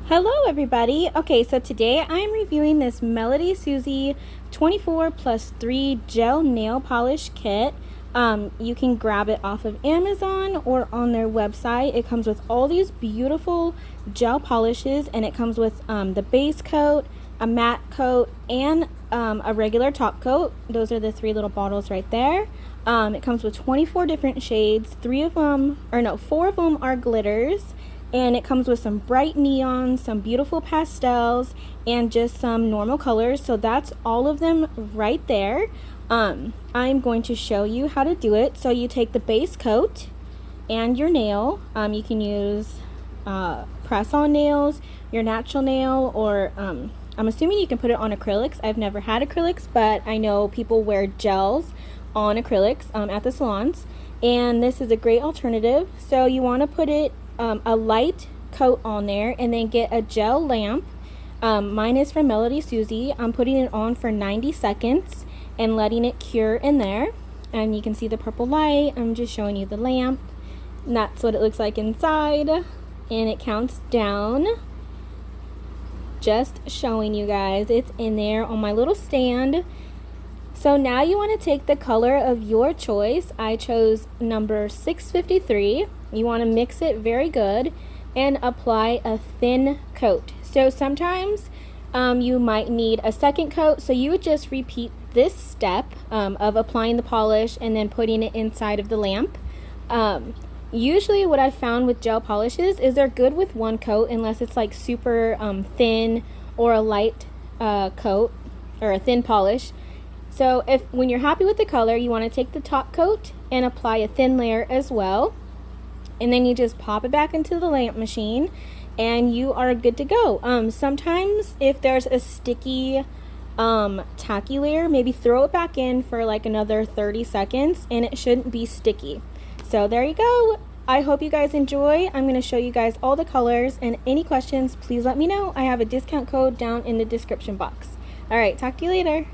Hello everybody. Okay, so today I'm reviewing this MelodieSusie 24+3 gel nail polish kit. You can grab it off of Amazon or on their website. It comes with all these beautiful gel polishes, and it comes with the base coat, a matte coat, and a regular top coat. Those are the three little bottles right there. It comes with 24 different shades. 4 of them are glitters. And it comes with some bright neons, some beautiful pastels, and just some normal colors. So that's all of them right there. I'm going to show you how to do it. So you take the base coat and your nail. You can use press-on nails, your natural nail, or I'm assuming you can put it on acrylics. I've never had acrylics, but I know people wear gels on acrylics at the salons. And this is a great alternative. So you want to put it a light coat on there, and then get a gel lamp. Mine is from MelodieSusie. I'm putting it on for 90 seconds and letting it cure in there. And you can see the purple light. I'm just showing you the lamp. And that's what it looks like inside. And it counts down. Just showing you guys. It's in there on my little stand. So now you want to take the color of your choice. I chose number 653. You want to mix it very good and apply a thin coat. So sometimes you might need a second coat, so you would just repeat this step of applying the polish and then putting it inside of the lamp. Usually what I've found with gel polishes is they're good with one coat unless it's like super thin or a light coat or a thin polish. So when you're happy with the color, you want to take the top coat and apply a thin layer as well. And then you just pop it back into the lamp machine and you are good to go. Sometimes if there's a sticky tacky layer, maybe throw it back in for like another 30 seconds and it shouldn't be sticky. So there you go. I hope you guys enjoy. I'm going to show you guys all the colors, and any questions, please let me know. I have a discount code down in the description box. All right, talk to you later.